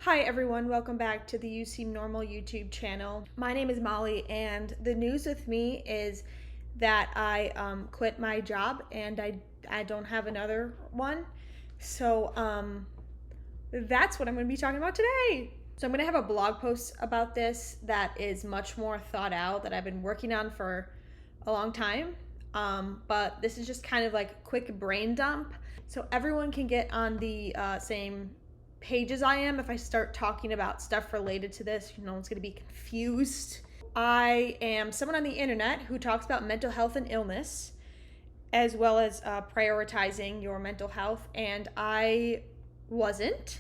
Hi everyone, welcome back to the You Seem Normal YouTube channel. My name is Molly, and the news with me is that I quit my job and I don't have another one. So that's what I'm going to be talking about today. So I'm going to have a blog post about this that is much more thought out, that I've been working on for a long time. But this is just kind of like a quick brain dump, so everyone can get on the same page as I am. If I start talking about stuff related to this, no one's going to be confused. I am someone on the internet who talks about mental health and illness, as well as prioritizing your mental health, and I wasn't.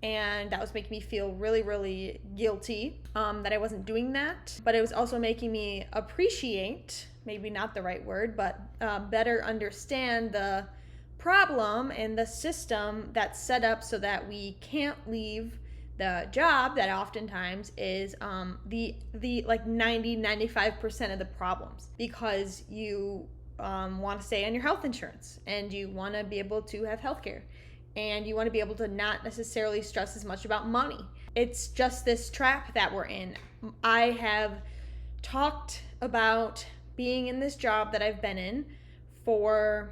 And that was making me feel really guilty that I wasn't doing that. But it was also making me appreciate, maybe not the right word, but better understand the problem and the system that's set up so that we can't leave the job that oftentimes is the like 95% of the problems, because you want to stay on your health insurance and you want to be able to have health care and you want to be able to not necessarily stress as much about money. It's just this trap that we're in. I have talked about being in this job that I've been in for,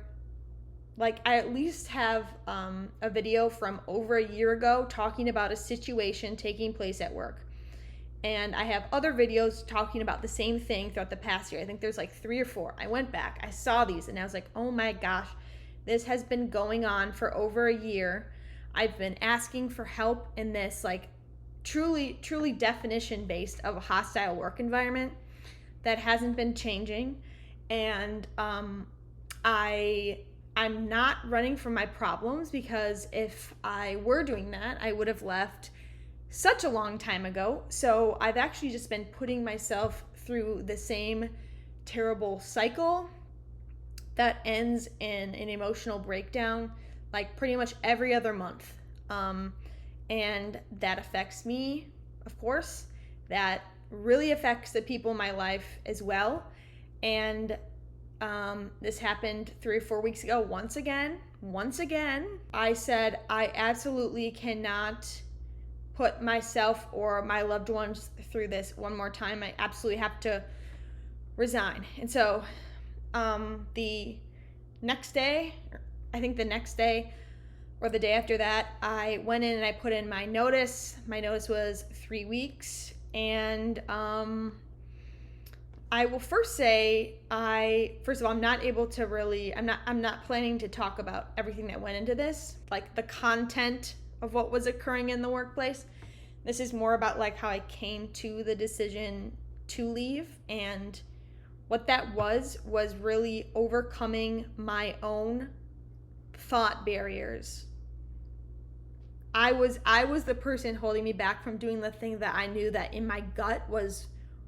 like, I at least have a video from over a year ago talking about a situation taking place at work. And I have other videos talking about the same thing throughout the past year. I think there's like 3 or 4. I went back, I saw these, and I was like, oh my gosh, this has been going on for over a year. I've been asking for help in this, like, truly definition based of a hostile work environment that hasn't been changing. And I'm not running from my problems, because if I were doing that, I would have left such a long time ago. So I've actually just been putting myself through the same terrible cycle that ends in an emotional breakdown, like pretty much every other month. And that affects me, of course. That really affects the people in my life as well. And this happened 3 or 4 weeks ago. Once again, I said I absolutely cannot put myself or my loved ones through this one more time. I absolutely have to resign. And so the next day, the next day or the day after that, I went in and I put in my notice. My notice was 3 weeks. And I will first say, first of all, I'm not able to really, I'm not planning to talk about everything that went into this, like the content of what was occurring in the workplace. This is more about like how I came to the decision to leave, and what that was really overcoming my own thought barriers. I was the person holding me back from doing the thing that I knew that in my gut was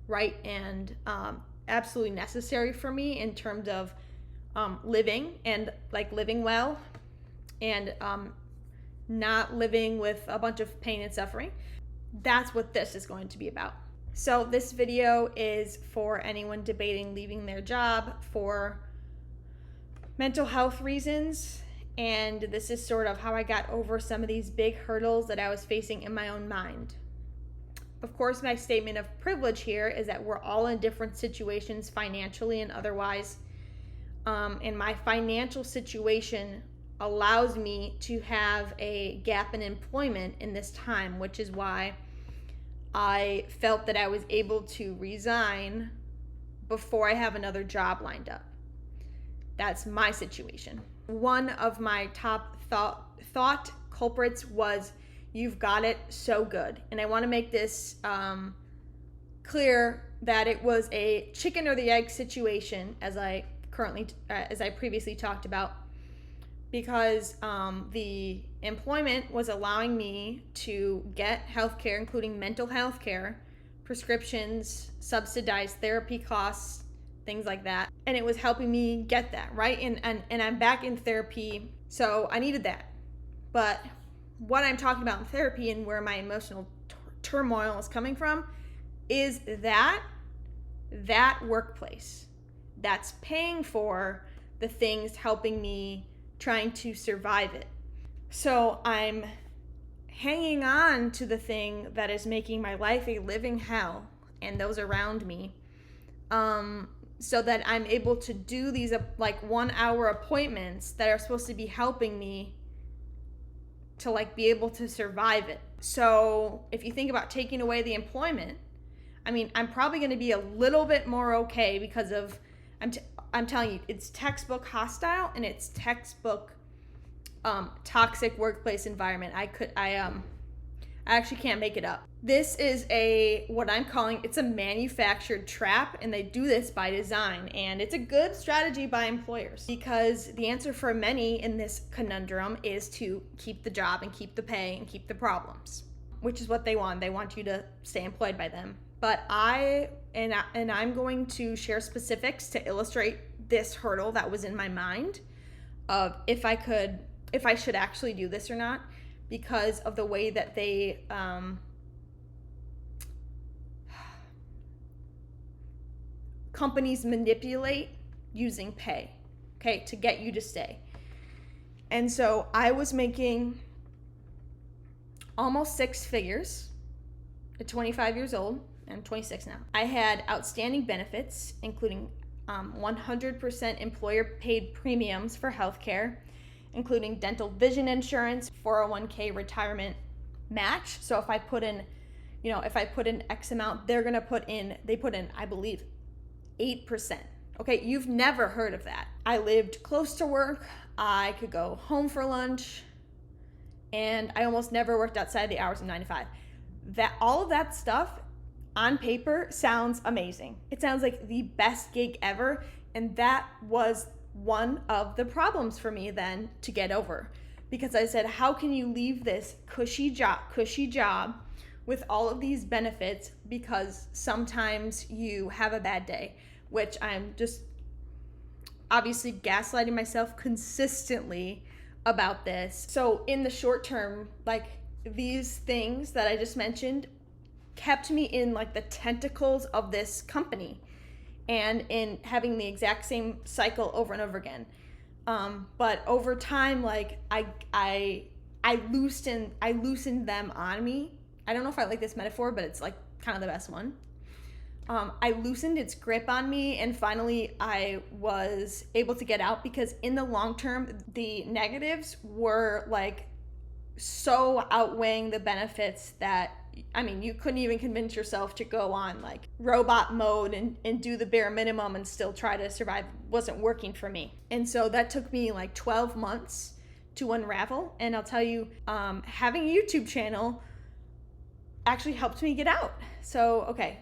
right and absolutely necessary for me in terms of living, and like living well, and not living with a bunch of pain and suffering. That's what this is going to be about. So this video is for anyone debating leaving their job for mental health reasons. And this is sort of how I got over some of these big hurdles that I was facing in my own mind. Of course, my statement of privilege here is that we're all in different situations financially and otherwise. And my financial situation allows me to have a gap in employment in this time, which is why I felt that I was able to resign before I have another job lined up. That's my situation. One of my top thought culprits was, you've got it so good. And I want to make this clear that it was a chicken or the egg situation, as I previously talked about, because the employment was allowing me to get health care, including mental health care, prescriptions, subsidized therapy costs, things like that. And it was helping me get that, right? And I'm back in therapy, so I needed that. But what I'm talking about in therapy and where my emotional turmoil is coming from is that workplace that's paying for the things helping me trying to survive it. So I'm hanging on to the thing that is making my life a living hell and those around me, so that I'm able to do these like 1 hour appointments that are supposed to be helping me to like be able to survive it. So if you think about taking away the employment, I mean, I'm probably going to be a little bit more okay because of, I'm telling you, it's textbook hostile and it's textbook toxic workplace environment. I actually can't make it up. This is what I'm calling, it's a manufactured trap, and they do this by design, and it's a good strategy by employers because the answer for many in this conundrum is to keep the job and keep the pay and keep the problems, which is what they want. They want you to stay employed by them. But I'm going to share specifics to illustrate this hurdle that was in my mind of if I should actually do this or not, because of the way that they companies manipulate using pay, okay, to get you to stay. And so I was making almost 6 figures at 25 years old. I'm 26 now. I had outstanding benefits, including 100% employer paid premiums for healthcare, including dental vision insurance, 401k retirement match. So if I put in X amount, they put in, I believe, 8%. Okay, you've never heard of that. I lived close to work. I could go home for lunch, and I almost never worked outside the hours of 9 to 5. All of that stuff on paper sounds amazing. It sounds like the best gig ever, and that was one of the problems for me then to get over, because I said, how can you leave this cushy job with all of these benefits because sometimes you have a bad day, which I'm just obviously gaslighting myself consistently about this. So in the short term, like, these things that I just mentioned kept me in like the tentacles of this company and in having the exact same cycle over and over again. But over time, like I loosened them on me. I don't know if I like this metaphor, but it's like kind of the best one. I loosened its grip on me, and finally I was able to get out, because in the long term, the negatives were like so outweighing the benefits that, I mean, you couldn't even convince yourself to go on like robot mode and do the bare minimum and still try to survive. It wasn't working for me. And so that took me like 12 months to unravel. And I'll tell you, having a YouTube channel actually helped me get out. So, okay.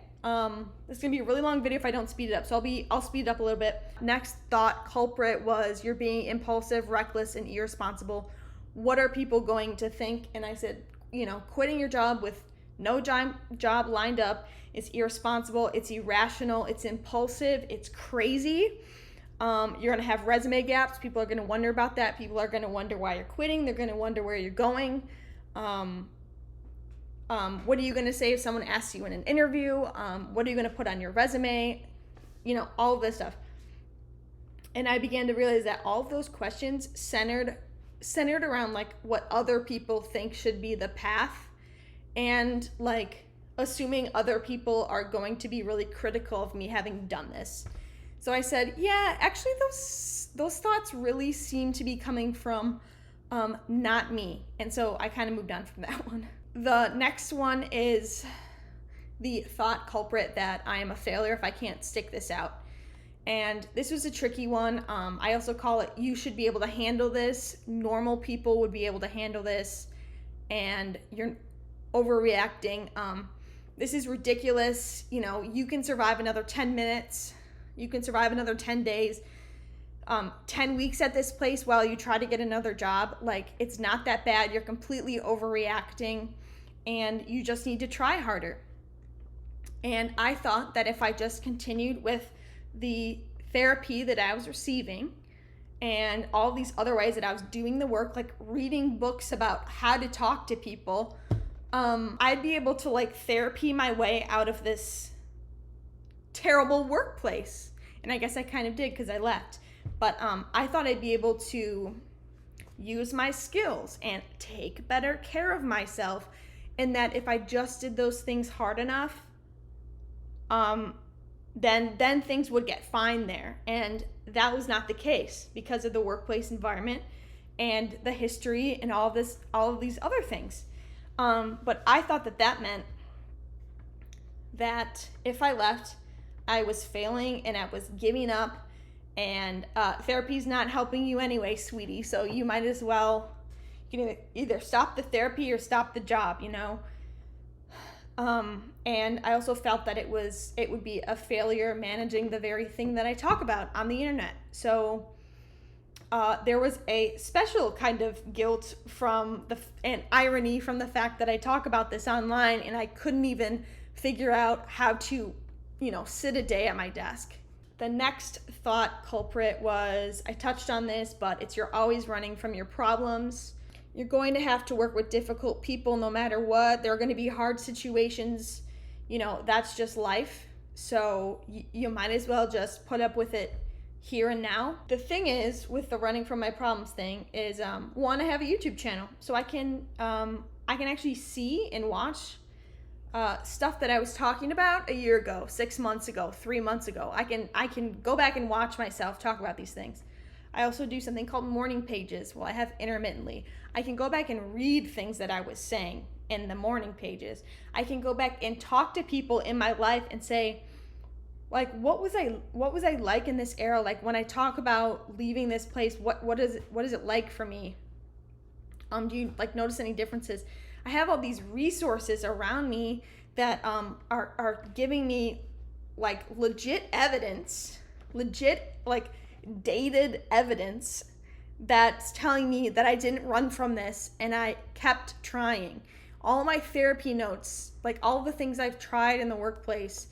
This is gonna be a really long video if I don't speed it up. So I'll speed it up a little bit. Next thought culprit was, you're being impulsive, reckless, and irresponsible. What are people going to think? And I said, quitting your job with no job lined up is irresponsible, it's irrational, it's impulsive, it's crazy. You're gonna have resume gaps. People are gonna wonder about that. People are gonna wonder why you're quitting. They're gonna wonder where you're going. What are you gonna say if someone asks you in an interview? What are you gonna put on your resume? All of this stuff. And I began to realize that all of those questions centered around like what other people think should be the path, and like assuming other people are going to be really critical of me having done this. So I said, yeah, actually those thoughts really seem to be coming from not me. And so I kind of moved on from that one. The next one is the thought culprit that I am a failure if I can't stick this out. And this was a tricky one. I also call it, you should be able to handle this. Normal people would be able to handle this, and you're overreacting. This is ridiculous. You can survive another 10 minutes. You can survive another 10 days, 10 weeks at this place while you try to get another job. Like, it's not that bad. You're completely overreacting, and you just need to try harder. And I thought that if I just continued with the therapy that I was receiving and all these other ways that I was doing the work, like reading books about how to talk to people, I'd be able to like therapy my way out of this terrible workplace. And I guess I kind of did, because I left. But I thought I'd be able to, use my skills and take better care of myself, and that if I just did those things hard enough, then things would get fine there. And that was not the case because of the workplace environment and the history and all of these other things. But I thought that meant that if I left, I was failing and I was giving up, and therapy's not helping you anyway, sweetie, so you might as well, you can either stop the therapy or stop the job, you know. And I also felt that it would be a failure managing the very thing that I talk about on the internet. So there was a special kind of guilt and irony from the fact that I talk about this online, and I couldn't even figure out how to, sit a day at my desk. The next thought culprit was, I touched on this, but it's you're always running from your problems. You're going to have to work with difficult people no matter what. There are going to be hard situations. That's just life. So you might as well just put up with it here and now. The thing is, with the running from my problems thing, is one, I have a YouTube channel, so I can actually see and watch stuff that I was talking about a year ago, 6 months ago, 3 months ago. I can go back and watch myself talk about these things. I also do something called morning pages. Well, I have intermittently. I can go back and read things that I was saying in the morning pages. I can go back and talk to people in my life and say, like, what was I like in this era? Like, when I talk about leaving this place, what is it like for me? Do you notice any differences? I have all these resources around me that are giving me legit evidence, dated evidence that's telling me that I didn't run from this and I kept trying. All my therapy notes, all the things I've tried in the workplace,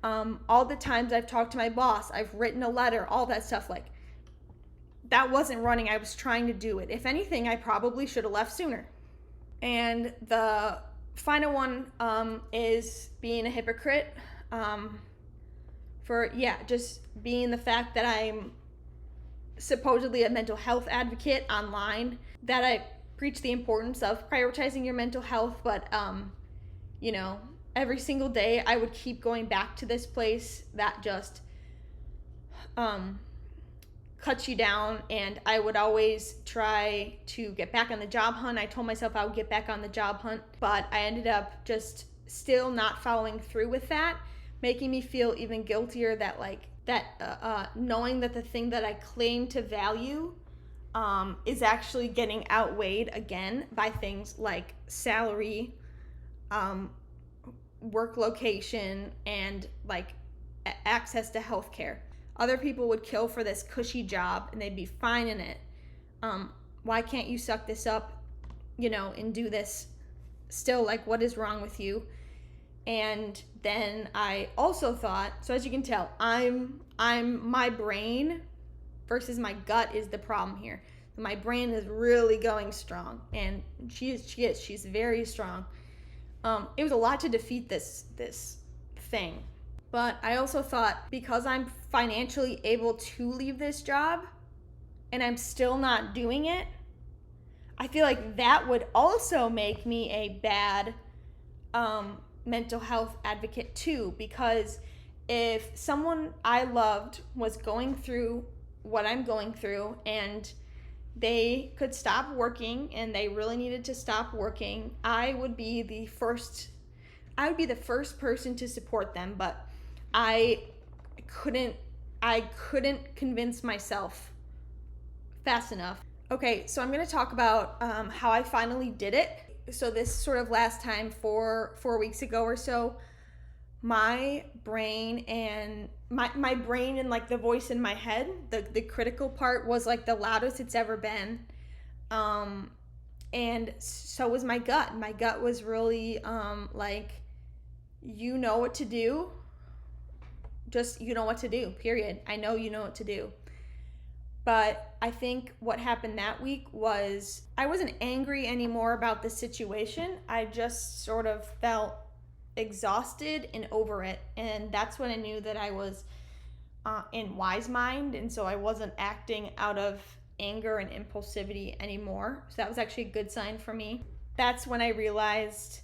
all the times I've talked to my boss, I've written a letter, all that stuff, that wasn't running. I was trying to do it. If anything, I probably should have left sooner. And the final one is being a hypocrite for just being the fact that I'm supposedly a mental health advocate online, that I preach the importance of prioritizing your mental health, but every single day I would keep going back to this place that just cuts you down, and I would always try to get back on the job hunt. I told myself I would get back on the job hunt, but I ended up just still not following through with that, making me feel even guiltier that knowing that the thing that I claim to value is actually getting outweighed again by things like salary, work location, and access to healthcare. Other people would kill for this cushy job and they'd be fine in it. Why can't you suck this up, and do this still? What is wrong with you? And then I also thought, so as you can tell, I'm my brain versus my gut is the problem here. My brain is really going strong, and she's very strong. It was a lot to defeat this thing. But I also thought, because I'm financially able to leave this job and I'm still not doing it, I feel like that would also make me a bad mental health advocate too, because if someone I loved was going through what I'm going through and they could stop working and they really needed to stop working, I would be the first person to support them, but I couldn't convince myself fast enough. Okay, so I'm going to talk about how I finally did it. So this sort of last time, 4 weeks ago or so, my brain and my brain and the voice in my head, the critical part was the loudest it's ever been. And so was my gut. My gut was really you know what to do. Just, you know what to do, period. I know you know what to do. But I think what happened that week was I wasn't angry anymore about the situation. I just sort of felt exhausted and over it. And that's when I knew that I was in wise mind. And so I wasn't acting out of anger and impulsivity anymore. So that was actually a good sign for me. That's when I realized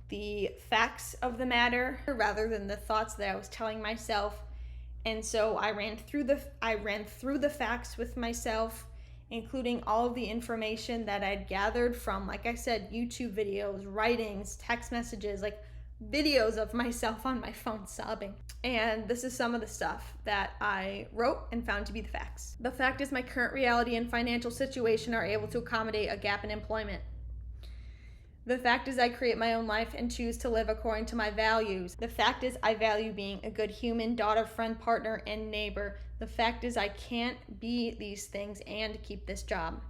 the facts of the matter rather than the thoughts that I was telling myself. And so I ran through the facts with myself, including all of the information that I'd gathered from, like I said, YouTube videos, writings, text messages, like videos of myself on my phone sobbing. And this is some of the stuff that I wrote and found to be the facts. The fact is, my current reality and financial situation are able to accommodate a gap in employment. The fact is, I create my own life and choose to live according to my values. The fact is, I value being a good human, daughter, friend, partner, and neighbor. The fact is, I can't be these things and keep this job.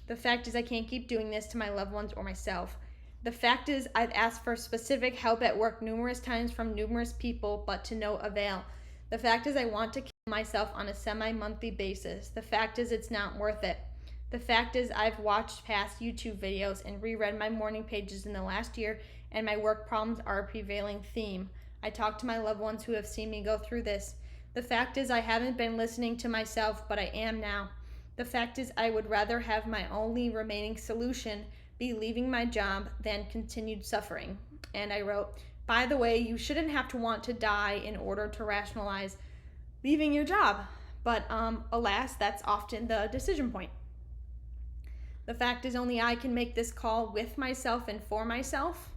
The fact is, I can't keep doing this to my loved ones or myself. The fact is, I've asked for specific help at work numerous times from numerous people, but to no avail. The fact is, I want to kill myself on a semi-monthly basis. The fact is, it's not worth it. The fact is, I've watched past YouTube videos and reread my morning pages in the last year, and my work problems are a prevailing theme. I talk to my loved ones who have seen me go through this. The fact is, I haven't been listening to myself, but I am now. The fact is, I would rather have my only remaining solution be leaving my job than continued suffering. And I wrote, by the way, you shouldn't have to want to die in order to rationalize leaving your job. But alas, that's often the decision point. The fact is, only I can make this call with myself and for myself.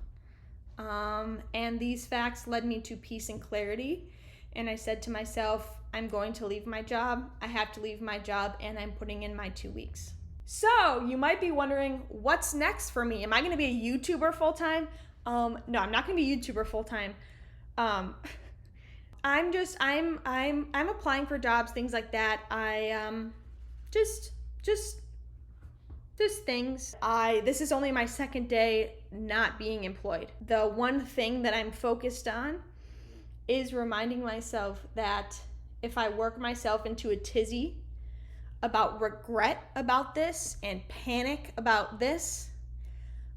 And these facts led me to peace and clarity. And I said to myself, I'm going to leave my job. I have to leave my job, and I'm putting in my 2 weeks. So you might be wondering, what's next for me? Am I going to be a YouTuber full time? No, I'm not going to be a YouTuber full time. I'm applying for jobs, things like that. Just things. This is only my second day not being employed. The one thing that I'm focused on is reminding myself that if I work myself into a tizzy about regret about this and panic about this,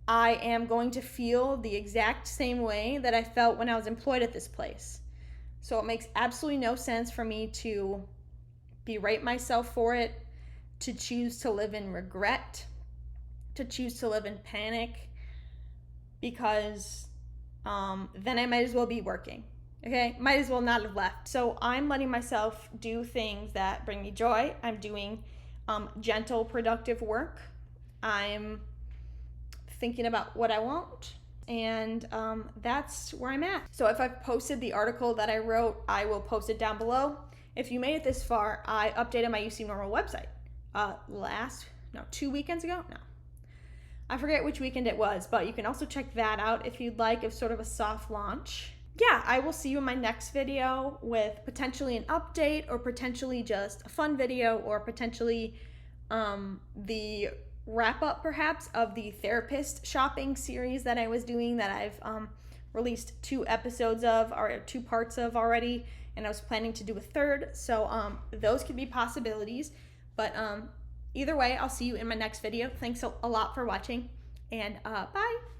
I am going to feel the exact same way that I felt when I was employed at this place. So it makes absolutely no sense for me to berate myself for it, to choose to live in regret, to choose to live in panic, because then I might as well be working. Okay, might as well not have left. So I'm letting myself do things that bring me joy. I'm doing gentle, productive work. I'm thinking about what I want, and that's where I'm at. So if I've posted the article that I wrote, I will post it down below. If you made it this far, I updated my UC Normal website 2 weekends ago? No. I forget which weekend it was, but you can also check that out if you'd like, as sort of a soft launch. Yeah, I will see you in my next video with potentially an update, or potentially just a fun video, or potentially the wrap up perhaps of the therapist shopping series that I was doing, that I've released 2 episodes of, or 2 parts of already, and I was planning to do a third. So those could be possibilities, but either way, I'll see you in my next video. Thanks a lot for watching, and bye.